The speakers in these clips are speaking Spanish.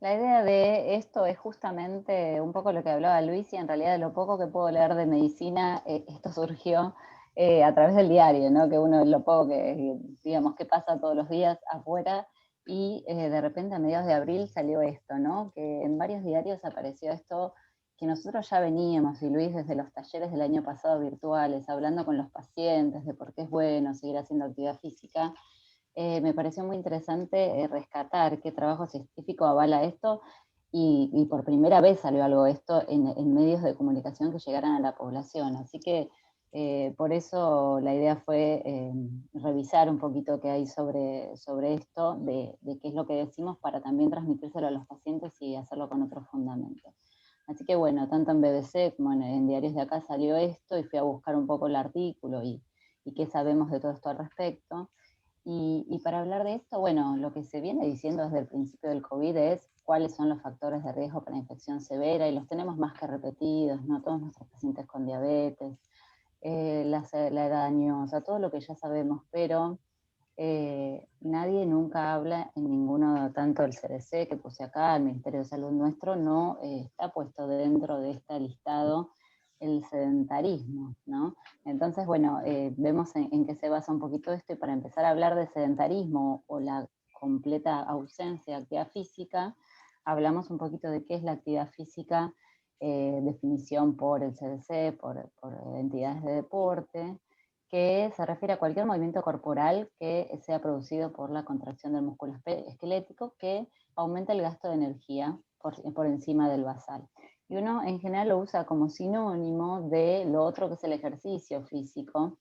La idea de esto es justamente un poco lo que hablaba Luis y en realidad de lo poco que puedo leer de medicina, esto surgió a través del diario, ¿no? Que uno lo poco que, digamos, que pasa todos los días afuera y de repente a mediados de abril salió esto, ¿no? Que en varios diarios apareció esto que nosotros ya veníamos, y Luis desde los talleres del año pasado virtuales, hablando con los pacientes de por qué es bueno seguir haciendo actividad física. Me pareció muy interesante rescatar qué trabajo científico avala esto y por primera vez salió algo de esto en medios de comunicación que llegaran a la población. Así que por eso la idea fue revisar un poquito qué hay sobre esto, de qué es lo que decimos para también transmitírselo a los pacientes y hacerlo con otros fundamentos. Así que bueno, tanto en BBC como en diarios de acá salió esto y fui a buscar un poco el artículo y qué sabemos de todo esto al respecto. Y para hablar de esto, bueno, lo que se viene diciendo desde el principio del COVID es cuáles son los factores de riesgo para infección severa, y los tenemos más que repetidos, ¿no? Todos nuestros pacientes con diabetes, la edad añosa, todo lo que ya sabemos, pero nadie nunca habla en ninguno, tanto el CDC que puse acá, el Ministerio de Salud nuestro, no está puesto dentro de este listado el sedentarismo, ¿no? Entonces, bueno, vemos en qué se basa un poquito esto, y para empezar a hablar de sedentarismo o la completa ausencia de actividad física, hablamos un poquito de qué es la actividad física, definición por el CDC, por entidades de deporte, que se refiere a cualquier movimiento corporal que sea producido por la contracción del músculo esquelético que aumenta el gasto de energía por encima del basal. Y uno en general lo usa como sinónimo de lo otro que es el ejercicio físico,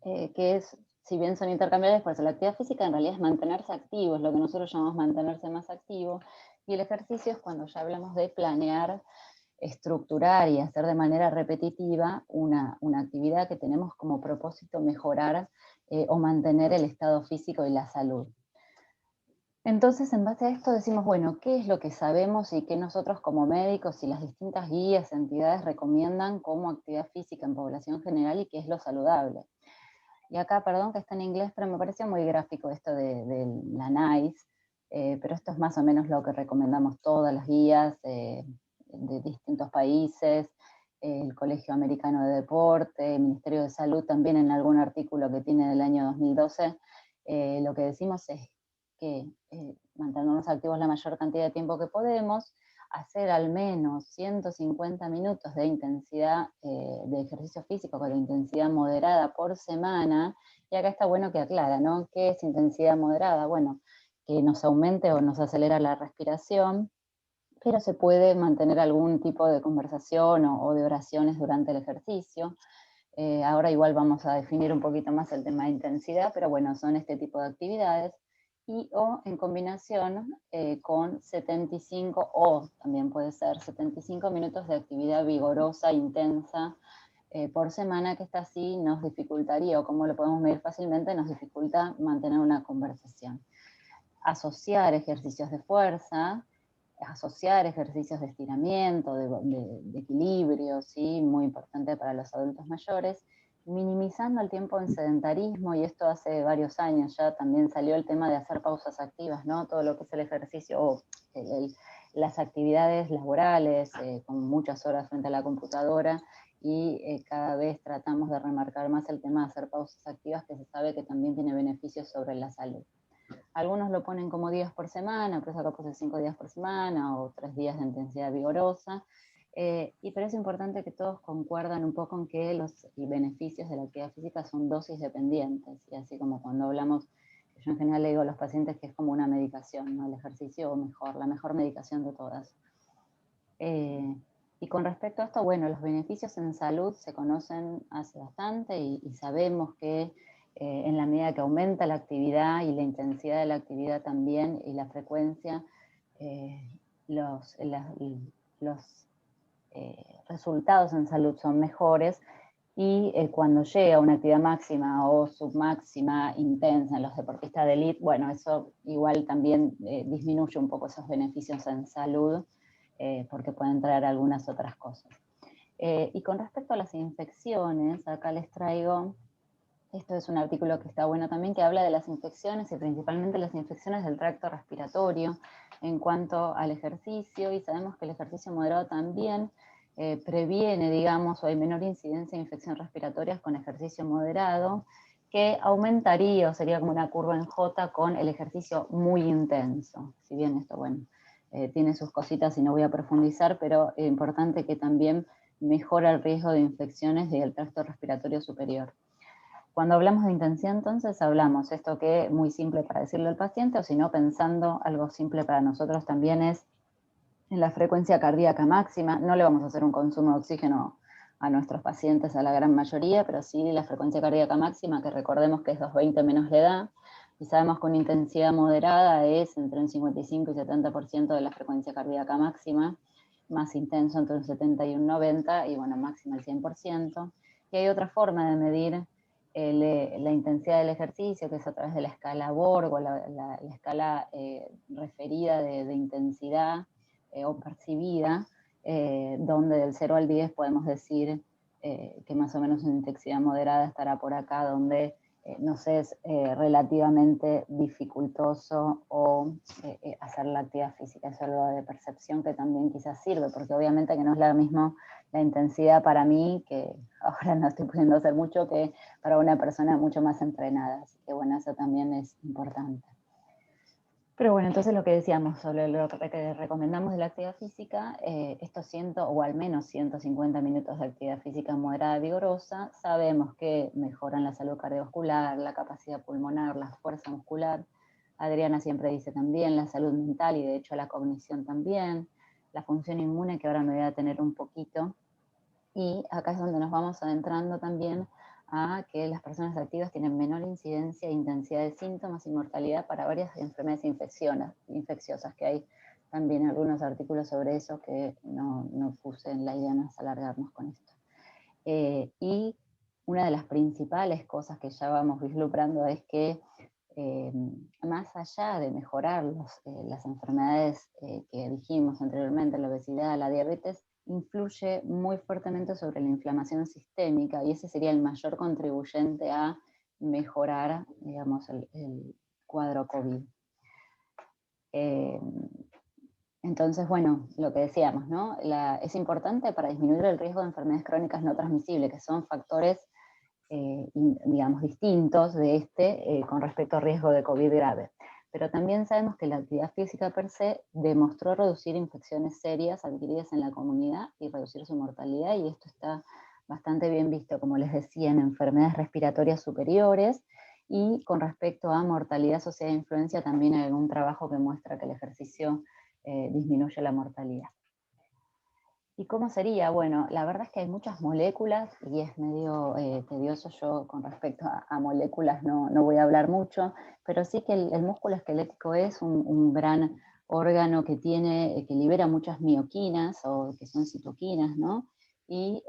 que es, si bien son intercambiables, por eso la actividad física en realidad es mantenerse activo, es lo que nosotros llamamos mantenerse más activo, y el ejercicio es cuando ya hablamos de planear, estructurar y hacer de manera repetitiva una actividad que tenemos como propósito mejorar o mantener el estado físico y la salud. Entonces, en base a esto decimos, bueno, ¿qué es lo que sabemos y qué nosotros como médicos y las distintas guías, entidades recomiendan como actividad física en población general y qué es lo saludable? Y acá, perdón que está en inglés, pero me pareció muy gráfico esto de la NICE, pero esto es más o menos lo que recomendamos todas las guías de distintos países, el Colegio Americano de Deporte, el Ministerio de Salud también en algún artículo que tiene del año 2012, lo que decimos es que mantenernos activos la mayor cantidad de tiempo que podemos, hacer al menos 150 minutos de intensidad de ejercicio físico con la intensidad moderada por semana, y acá está bueno que aclara, ¿no? ¿Qué es intensidad moderada? Bueno, que nos aumente o nos acelera la respiración, pero se puede mantener algún tipo de conversación o de oraciones durante el ejercicio. Ahora igual vamos a definir un poquito más el tema de intensidad, pero bueno, son este tipo de actividades y o en combinación con 75 o también puede ser 75 minutos de actividad vigorosa, intensa por semana, que esta sí nos dificultaría, o como lo podemos medir fácilmente, nos dificulta mantener una conversación. Asociar ejercicios de fuerza, asociar ejercicios de estiramiento, de equilibrio, ¿sí? Muy importante para los adultos mayores, minimizando el tiempo en sedentarismo, y esto hace varios años ya también salió el tema de hacer pausas activas, ¿no? Todo lo que es el ejercicio o las actividades laborales con muchas horas frente a la computadora, y cada vez tratamos de remarcar más el tema de hacer pausas activas, que se sabe que también tiene beneficios sobre la salud. Algunos lo ponen como días por semana, pero acá puse 5 días por semana o 3 días de intensidad vigorosa. Pero es importante que todos concuerdan un poco en que los beneficios de la actividad física son dosis dependientes, y así como cuando hablamos, yo en general le digo a los pacientes que es como una medicación, ¿no? El ejercicio, o mejor, la mejor medicación de todas. Y con respecto a esto, bueno, los beneficios en salud se conocen hace bastante y sabemos que en la medida que aumenta la actividad y la intensidad de la actividad también y la frecuencia, eh, los resultados en salud son mejores, y cuando llega a una actividad máxima o submáxima intensa en los deportistas de élite, bueno, eso igual también disminuye un poco esos beneficios en salud, porque pueden traer algunas otras cosas. Y con respecto a las infecciones, acá les traigo, esto es un artículo que está bueno también, que habla de las infecciones y principalmente las infecciones del tracto respiratorio. en cuanto al ejercicio, y sabemos que el ejercicio moderado también previene, digamos, o hay menor incidencia de infecciones respiratorias con ejercicio moderado, que aumentaría, o sería como una curva en J con el ejercicio muy intenso. Si bien esto, bueno, tiene sus cositas y no voy a profundizar, pero es importante que también mejora el riesgo de infecciones del tracto respiratorio superior. Cuando hablamos de intensidad, entonces, hablamos esto que es muy simple para decirle al paciente, o si no, pensando algo simple para nosotros también es en la frecuencia cardíaca máxima. No le vamos a hacer un consumo de oxígeno a nuestros pacientes, a la gran mayoría, pero sí la frecuencia cardíaca máxima, que recordemos que es 220 menos la edad, y sabemos que una intensidad moderada es entre un 55 y 70% de la frecuencia cardíaca máxima, más intenso entre un 70 y un 90, y bueno, máxima el 100%. Y hay otra forma de medir la intensidad del ejercicio, que es a través de la escala Borg, o la escala referida de intensidad, o percibida, donde del 0 al 10 podemos decir que más o menos una intensidad moderada estará por acá, donde nos es relativamente dificultoso o hacer la actividad física. Es algo de percepción que también quizás sirve, porque obviamente que no es lo mismo la intensidad para mí, que ahora no estoy pudiendo hacer mucho, que para una persona mucho más entrenada. Así que bueno, eso también es importante. Pero bueno, entonces lo que decíamos sobre lo que recomendamos de la actividad física, estos 100 o al menos 150 minutos de actividad física moderada vigorosa, sabemos que mejoran la salud cardiovascular, la capacidad pulmonar, la fuerza muscular. Adriana siempre dice también la salud mental, y de hecho la cognición también, la función inmune, que ahora me voy a tener un poquito. Y acá es donde nos vamos adentrando también a que las personas activas tienen menor incidencia e intensidad de síntomas y mortalidad para varias enfermedades infecciosas, que hay también algunos artículos sobre eso que no puse en la idea, no es alargarnos con esto. Y una de las principales cosas que ya vamos vislumbrando es que más allá de mejorar las enfermedades que dijimos anteriormente, la obesidad, la diabetes, influye muy fuertemente sobre la inflamación sistémica, y ese sería el mayor contribuyente a mejorar, digamos, el cuadro COVID. Entonces, bueno, lo que decíamos, ¿no? Es importante para disminuir el riesgo de enfermedades crónicas no transmisibles, que son factores, digamos, distintos de con respecto al riesgo de COVID grave. Pero también sabemos que la actividad física per se demostró reducir infecciones serias adquiridas en la comunidad y reducir su mortalidad, y esto está bastante bien visto, como les decía, en enfermedades respiratorias superiores. Y con respecto a mortalidad asociada a influenza, también hay algún trabajo que muestra que el ejercicio disminuye la mortalidad. ¿Y cómo sería? Bueno, la verdad es que hay muchas moléculas y es medio tedioso. Yo con respecto a moléculas no voy a hablar mucho, pero sí que el músculo esquelético es un gran órgano que que libera muchas mioquinas, o que son citoquinas, ¿no? Y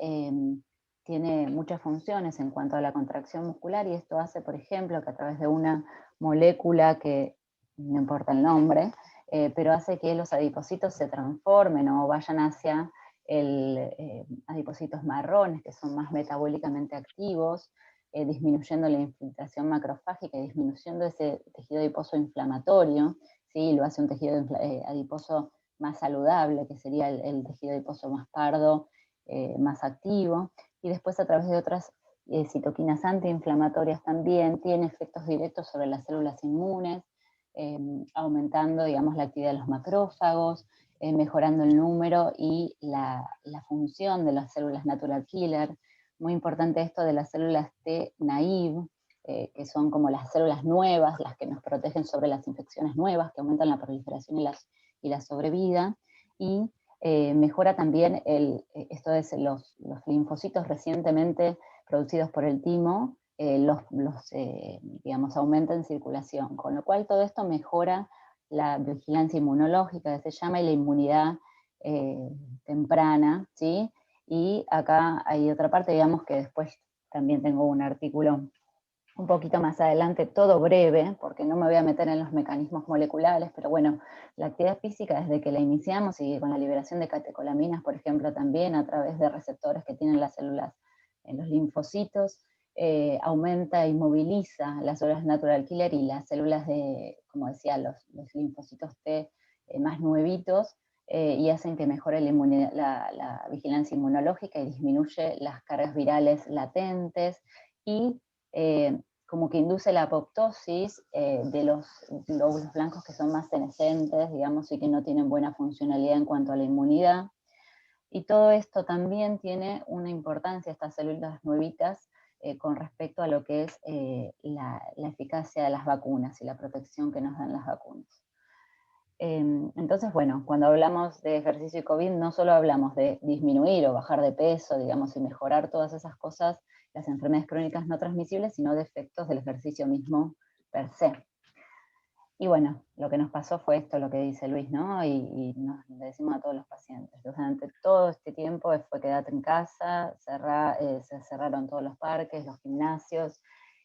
tiene muchas funciones en cuanto a la contracción muscular, y esto hace, por ejemplo, que a través de una molécula que no importa el nombre, pero hace que los adipocitos se transformen o vayan hacia adipocitos marrones, que son más metabólicamente activos, disminuyendo la infiltración macrofágica y disminuyendo ese tejido adiposo inflamatorio. ¿Sí? Lo hace un tejido adiposo más saludable, que sería el tejido adiposo más pardo, más activo. Y después, a través de otras citoquinas antiinflamatorias, también tiene efectos directos sobre las células inmunes, aumentando, digamos, la actividad de los macrófagos, mejorando el número y la función de las células natural killer. Muy importante esto de las células T naive, que son como las células nuevas, las que nos protegen sobre las infecciones nuevas, que aumentan la proliferación y la sobrevida. Y mejora también esto es los linfocitos recientemente producidos por el timo, digamos, aumenta en circulación, con lo cual todo esto mejora la vigilancia inmunológica, que se llama, y la inmunidad temprana, ¿sí? Y acá hay otra parte, digamos, que después también tengo un artículo un poquito más adelante, todo breve, porque no me voy a meter en los mecanismos moleculares, pero bueno, la actividad física desde que la iniciamos, y con la liberación de catecolaminas, por ejemplo, también a través de receptores que tienen las células en los linfocitos, aumenta y moviliza las células natural killer y las células como decía, los linfocitos T más nuevitos, y hacen que mejore la vigilancia inmunológica y disminuye las cargas virales latentes, y como que induce la apoptosis de los glóbulos blancos que son más senescentes, digamos, y que no tienen buena funcionalidad en cuanto a la inmunidad. Y todo esto también tiene una importancia, estas células nuevitas, con respecto a lo que es la eficacia de las vacunas y la protección que nos dan las vacunas. Entonces, bueno, cuando hablamos de ejercicio y COVID, no solo hablamos de disminuir o bajar de peso, digamos, y mejorar todas esas cosas, las enfermedades crónicas no transmisibles, sino de efectos del ejercicio mismo per se. Y bueno, lo que nos pasó fue esto, lo que dice Luis, ¿no? Y le decimos a todos los pacientes. Durante todo este tiempo fue quédate en casa, se cerraron todos los parques, los gimnasios,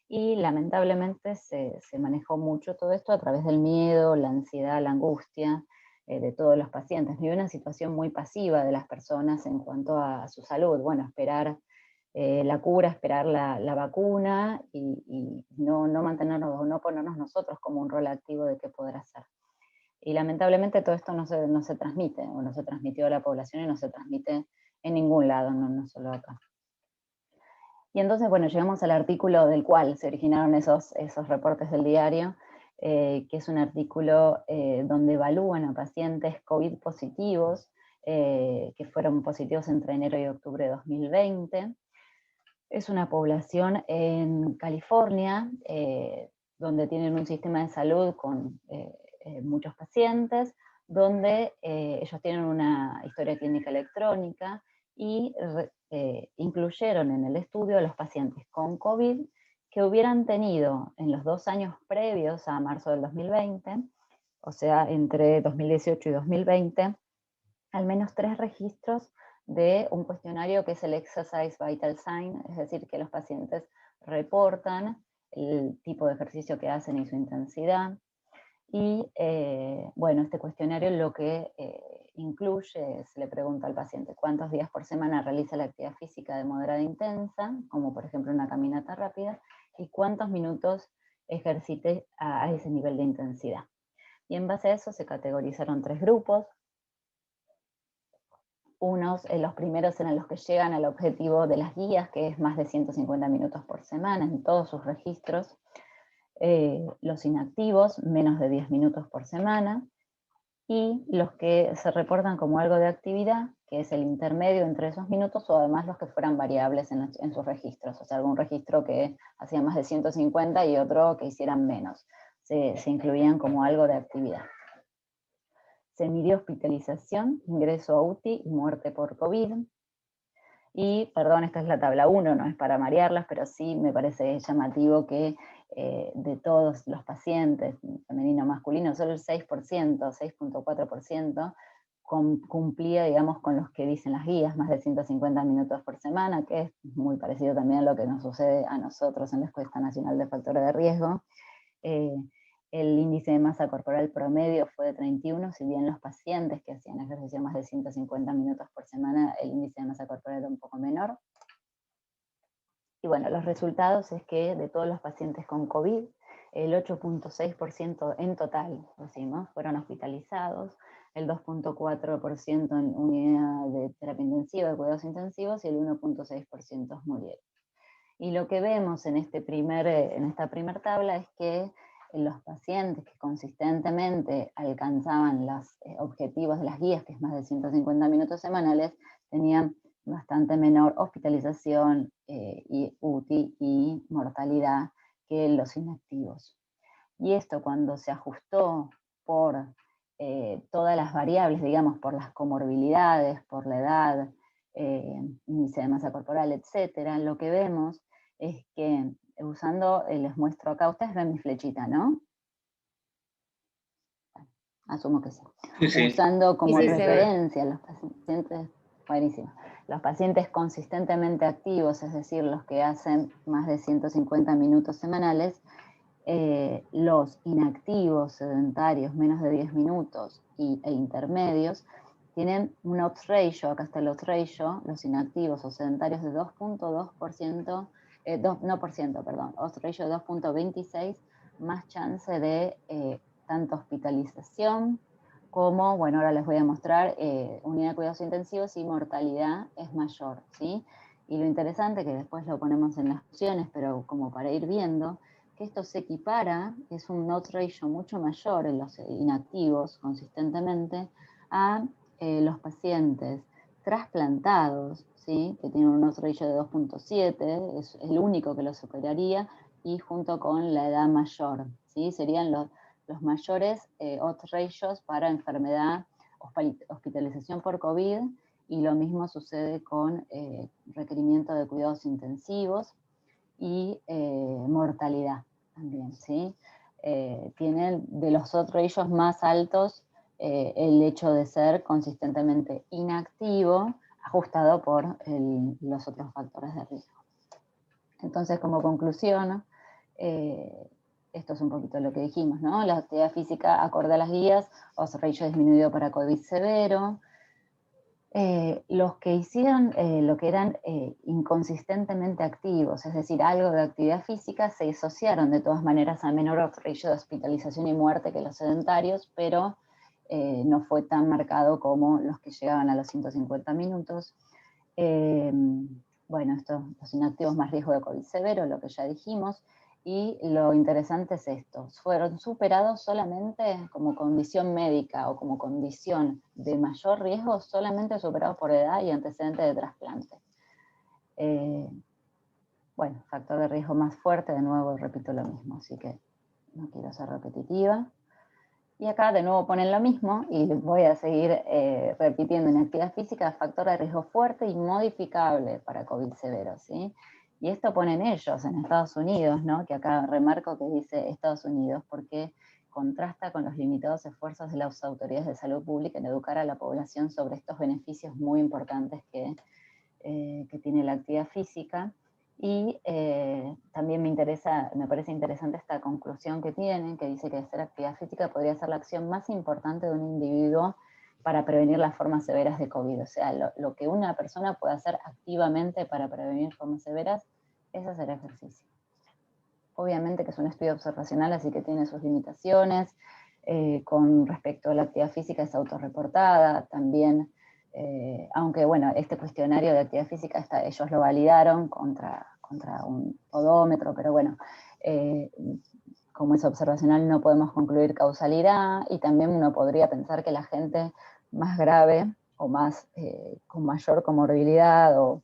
y lamentablemente se manejó mucho todo esto a través del miedo, la ansiedad, la angustia de todos los pacientes. Y una situación muy pasiva de las personas en cuanto a su salud. Bueno, esperar la cura, esperar la vacuna, y no mantenernos o no ponernos nosotros como un rol activo de qué poder hacer. Y lamentablemente todo esto no se transmite, o no se transmitió a la población y no se transmite en ningún lado, no solo acá. Y entonces, bueno, llegamos al artículo del cual se originaron esos reportes del diario, que es un artículo donde evalúan a pacientes COVID positivos, que fueron positivos entre enero y octubre de 2020. Es una población en California, donde tienen un sistema de salud con muchos pacientes, donde ellos tienen una historia clínica electrónica, y incluyeron en el estudio a los pacientes con COVID que hubieran tenido en los 2 años previos a marzo del 2020, o sea, entre 2018 y 2020, al menos 3 registros de un cuestionario que es el Exercise Vital Sign, es decir, que los pacientes reportan el tipo de ejercicio que hacen y su intensidad. Y bueno, este cuestionario lo que incluye, se le pregunta al paciente cuántos días por semana realiza la actividad física de moderada a intensa, como por ejemplo una caminata rápida, y cuántos minutos ejercite a ese nivel de intensidad. Y en base a eso se categorizaron 3 grupos. Los primeros eran los que llegan al objetivo de las guías, que es más de 150 minutos por semana en todos sus registros. Los inactivos, menos de 10 minutos por semana. Y los que se reportan como algo de actividad, que es el intermedio entre esos minutos, o además los que fueran variables en sus registros. O sea, algún registro que hacía más de 150 y otro que hicieran menos. Se incluían como algo de actividad. Se midió hospitalización, ingreso a UTI y muerte por COVID. Y, perdón, esta es la tabla 1, no es para marearlas, pero sí me parece llamativo que de todos los pacientes, femenino o masculino, solo el 6%, 6.4%, cumplía, digamos, con los que dicen las guías, más de 150 minutos por semana, que es muy parecido también a lo que nos sucede a nosotros en la Encuesta Nacional de Factores de Riesgo. El índice de masa corporal promedio fue de 31, si bien los pacientes que hacían ejercicio más de 150 minutos por semana, el índice de masa corporal era un poco menor. Y bueno, los resultados es que de todos los pacientes con COVID, el 8.6% en total, decimos, fueron hospitalizados, el 2.4% en unidad de terapia intensiva, de cuidados intensivos, y el 1.6% murieron. Y lo que vemos en esta primer tabla es que los pacientes que consistentemente alcanzaban los objetivos de las guías, que es más de 150 minutos semanales, tenían bastante menor hospitalización y UTI y mortalidad que los inactivos. Y esto, cuando se ajustó por todas las variables, digamos, por las comorbilidades, por la edad, índice de masa corporal, etcétera, lo que vemos es que, usando, les muestro acá, ustedes ven mi flechita, ¿no? Asumo que sí. Sí. Usando como referencia los pacientes, buenísimo, los pacientes consistentemente activos, es decir, los que hacen más de 150 minutos semanales, los inactivos, sedentarios, menos de 10 minutos e intermedios, tienen un odds ratio, acá está el odds ratio, los inactivos o sedentarios de 2.2%, odds ratio de 2.26, más chance de tanto hospitalización como, bueno, ahora les voy a mostrar, unidad de cuidados intensivos y mortalidad es mayor, ¿sí? Y lo interesante, que después lo ponemos en las opciones, pero como para ir viendo, que esto se equipara, es un odds ratio mucho mayor en los inactivos, consistentemente, a los pacientes trasplantados, ¿sí? Que tienen un odds ratio de 2.7, es el único que lo superaría, y junto con la edad mayor, ¿sí? Serían los mayores odds ratios para enfermedad, hospitalización por COVID, y lo mismo sucede con requerimiento de cuidados intensivos y mortalidad también, ¿sí? Tienen de los odds ratios más altos el hecho de ser consistentemente inactivo, ajustado por los otros factores de riesgo. Entonces, como conclusión, esto es un poquito lo que dijimos, ¿no? La actividad física acorde a las guías, odds ratio disminuido para COVID severo. Los que hicieron lo que eran inconsistentemente activos, es decir, algo de actividad física, se disociaron de todas maneras a menor odds ratio de hospitalización y muerte que los sedentarios, pero no fue tan marcado como los que llegaban a los 150 minutos. Bueno, los inactivos más riesgo de COVID severo, lo que ya dijimos, y lo interesante es esto, fueron superados solamente como condición médica o como condición de mayor riesgo, solamente superados por edad y antecedentes de trasplante. Bueno, factor de riesgo más fuerte, de nuevo repito lo mismo, así que no quiero ser repetitiva. Y acá de nuevo ponen lo mismo, y voy a seguir repitiendo en actividad física, factor de riesgo fuerte y modificable para COVID severo, ¿sí? Y esto ponen ellos en Estados Unidos, ¿no? Que acá remarco que dice Estados Unidos, porque contrasta con los limitados esfuerzos de las autoridades de salud pública en educar a la población sobre estos beneficios muy importantes que tiene la actividad física. Y también me parece interesante esta conclusión que tienen, que dice que hacer actividad física podría ser la acción más importante de un individuo para prevenir las formas severas de COVID. O sea, lo que una persona puede hacer activamente para prevenir formas severas es hacer ejercicio. Obviamente que es un estudio observacional, así que tiene sus limitaciones. Con respecto a la actividad física es autorreportada, también aunque bueno, este cuestionario de actividad física ellos lo validaron contra un odómetro, pero bueno, como es observacional no podemos concluir causalidad, y también uno podría pensar que la gente más grave o más con mayor comorbilidad o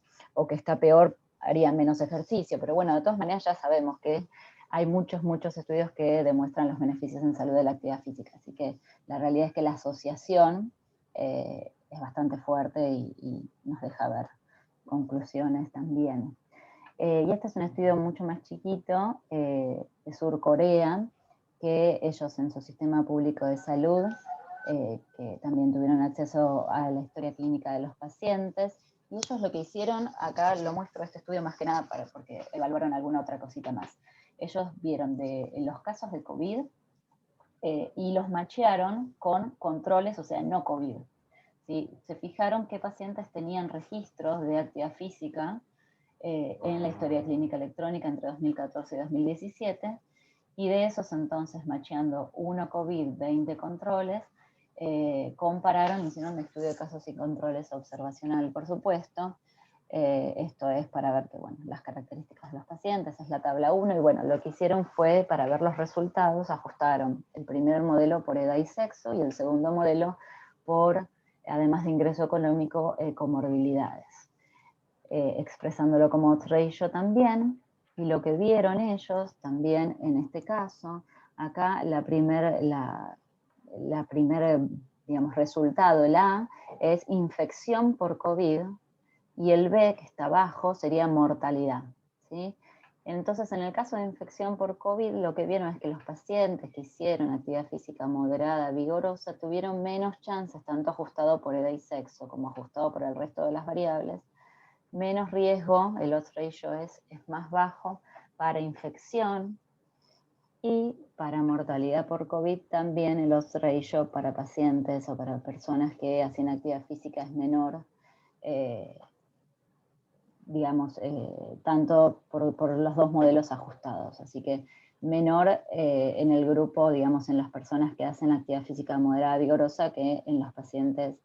que está peor haría menos ejercicio, pero bueno, de todas maneras ya sabemos que hay muchos estudios que demuestran los beneficios en salud de la actividad física, así que la realidad es que la asociación es bastante fuerte y nos deja ver conclusiones también. Y este es un estudio mucho más chiquito de Sur Corea, que ellos en su sistema público de salud, que también tuvieron acceso a la historia clínica de los pacientes, y ellos lo que hicieron, acá lo muestro este estudio más que nada porque evaluaron alguna otra cosita más. Ellos vieron en los casos de COVID y los machearon con controles, o sea, no COVID. ¿Sí? Se fijaron qué pacientes tenían registros de actividad física en la historia clínica electrónica entre 2014 y 2017, y de esos entonces, macheando 1 COVID, 20 controles, compararon, hicieron un estudio de casos y controles observacional, por supuesto. Esto es para ver que, bueno, las características de los pacientes, es la tabla 1, y bueno, lo que hicieron fue, para ver los resultados, ajustaron el primer modelo por edad y sexo, y el segundo modelo por, además de ingreso económico, comorbilidades. Expresándolo como odds ratio también, y lo que vieron ellos también en este caso, acá la primer digamos, resultado, el A, es infección por COVID, y el B, que está abajo, sería mortalidad, ¿sí? Entonces, en el caso de infección por COVID, lo que vieron es que los pacientes que hicieron actividad física moderada, vigorosa, tuvieron menos chances, tanto ajustado por edad y sexo, como ajustado por el resto de las variables, menos riesgo, el odds ratio es más bajo para infección, y para mortalidad por COVID también el odds ratio para pacientes o para personas que hacen actividad física es menor, digamos, tanto por los dos modelos ajustados. Así que menor en el grupo, digamos, en las personas que hacen actividad física moderada vigorosa que en los pacientes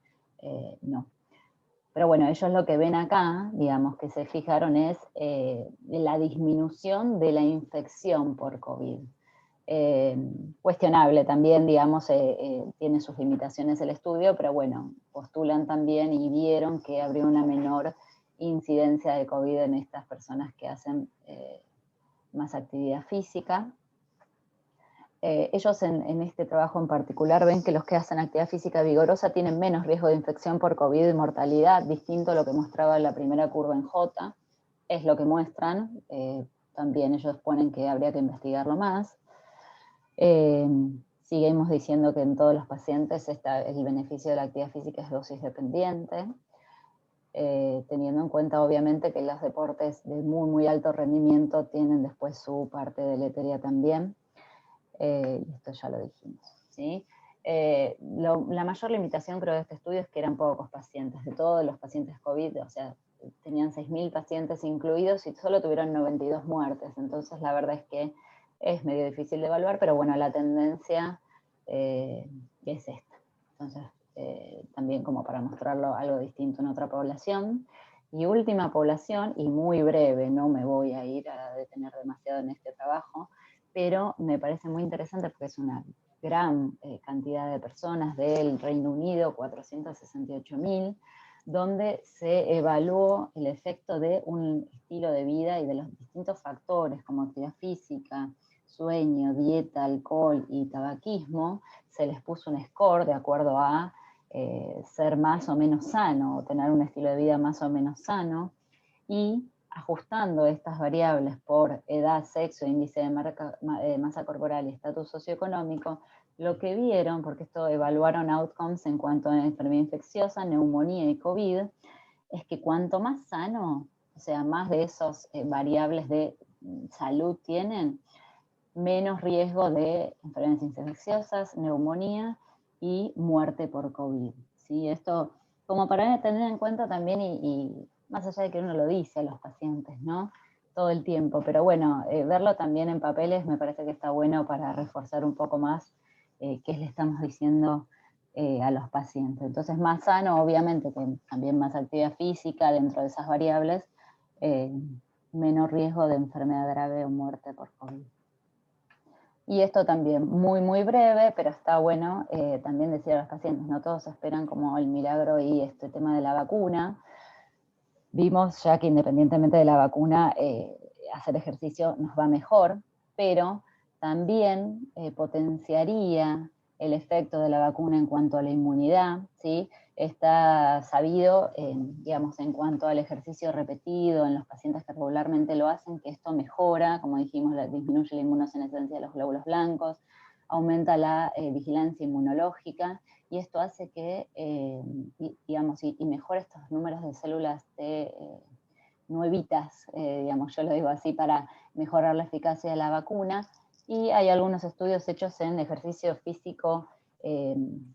no. Pero bueno, ellos lo que ven acá, digamos, que se fijaron es la disminución de la infección por COVID. Cuestionable también, digamos, tiene sus limitaciones el estudio, pero bueno, postulan también y vieron que habría una menor incidencia de COVID en estas personas que hacen más actividad física. Ellos en este trabajo en particular ven que los que hacen actividad física vigorosa tienen menos riesgo de infección por COVID y mortalidad, distinto a lo que mostraba la primera curva en J, es lo que muestran, también ellos ponen que habría que investigarlo más. Seguimos diciendo que en todos los pacientes el beneficio de la actividad física es dosis dependiente, teniendo en cuenta obviamente que los deportes de muy, muy alto rendimiento tienen después su parte deleteria también. Esto ya lo dijimos, ¿sí? La mayor limitación creo de este estudio es que eran pocos pacientes, de todos los pacientes COVID, o sea, tenían 6.000 pacientes incluidos y solo tuvieron 92 muertes, entonces la verdad es que es medio difícil de evaluar, pero bueno, la tendencia es esta. Entonces, también como para mostrarlo algo distinto en otra población. Y última población, y muy breve, no me voy a ir a detener demasiado en este trabajo, pero me parece muy interesante porque es una gran cantidad de personas del Reino Unido, 468.000, donde se evaluó el efecto de un estilo de vida y de los distintos factores como actividad física, sueño, dieta, alcohol y tabaquismo. Se les puso un score de acuerdo a ser más o menos sano, o tener un estilo de vida más o menos sano, y ajustando estas variables por edad, sexo, índice de masa corporal y estatus socioeconómico, lo que vieron, porque esto evaluaron outcomes en cuanto a enfermedad infecciosa, neumonía y COVID, es que cuanto más sano, o sea, más de esos variables de salud tienen, menos riesgo de enfermedades infecciosas, neumonía y muerte por COVID, ¿sí? Esto como para tener en cuenta también y más allá de que uno lo dice a los pacientes, ¿no? Todo el tiempo, pero bueno, verlo también en papeles me parece que está bueno para reforzar un poco más qué le estamos diciendo a los pacientes. Entonces, más sano, obviamente, que también más actividad física dentro de esas variables, menor riesgo de enfermedad grave o muerte por COVID. Y esto también, muy, muy breve, pero está bueno también decir a los pacientes, no todos esperan como el milagro y este tema de la vacuna. Vimos ya que independientemente de la vacuna, hacer ejercicio nos va mejor, pero también potenciaría el efecto de la vacuna en cuanto a la inmunidad, ¿sí? Está sabido, digamos, en cuanto al ejercicio repetido en los pacientes que regularmente lo hacen, que esto mejora, como dijimos, disminuye la inmunosenescencia de los glóbulos blancos, aumenta la vigilancia inmunológica, y esto hace que, digamos, y mejore estos números de células nuevitas, digamos, yo lo digo así, para mejorar la eficacia de la vacuna. Y hay algunos estudios hechos en ejercicio físico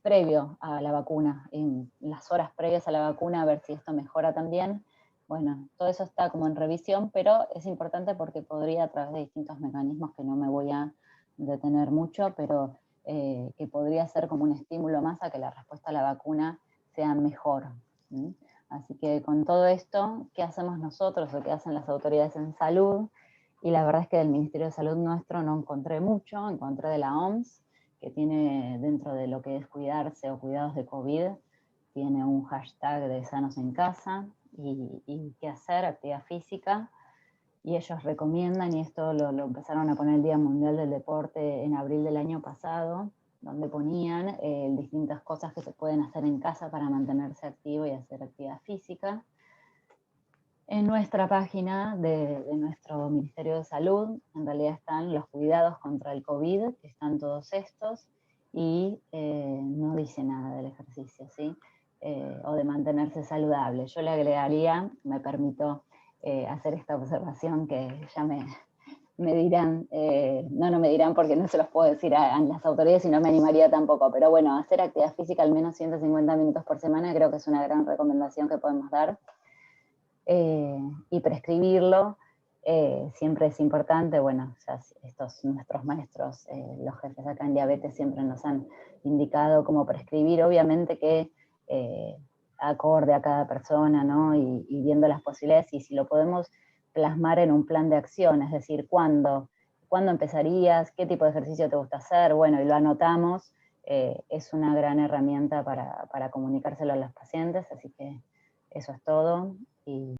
previo a la vacuna, en las horas previas a la vacuna, a ver si esto mejora también. Bueno, todo eso está como en revisión, pero es importante porque podría, a través de distintos mecanismos que no me voy a detener mucho, pero que podría ser como un estímulo más a que la respuesta a la vacuna sea mejor. ¿Sí? Así que con todo esto, ¿qué hacemos nosotros o qué hacen las autoridades en salud? Y la verdad es que del Ministerio de Salud nuestro no encontré mucho, encontré de la OMS, que tiene dentro de lo que es cuidarse o cuidados de COVID, tiene un hashtag de sanos en casa y qué hacer, actividad física, y ellos recomiendan, y esto lo empezaron a poner el Día Mundial del Deporte en abril del año pasado, donde ponían distintas cosas que se pueden hacer en casa para mantenerse activo y hacer actividad física. En nuestra página de nuestro Ministerio de Salud, en realidad están los cuidados contra el COVID, que están todos estos, y no dice nada del ejercicio, ¿sí? O de mantenerse saludable. Yo le agregaría, me permito hacer esta observación que ya me dirán, no me dirán porque no se los puedo decir a las autoridades y no me animaría tampoco, pero bueno, hacer actividad física al menos 150 minutos por semana creo que es una gran recomendación que podemos dar. Y prescribirlo, siempre es importante, bueno, ya estos nuestros maestros, los jefes acá en diabetes siempre nos han indicado cómo prescribir, obviamente que acorde a cada persona, ¿no? Y viendo las posibilidades, y si lo podemos plasmar en un plan de acción, es decir, ¿cuándo empezarías? ¿Qué tipo de ejercicio te gusta hacer? Bueno, y lo anotamos, es una gran herramienta para comunicárselo a los pacientes, así que eso es todo. Y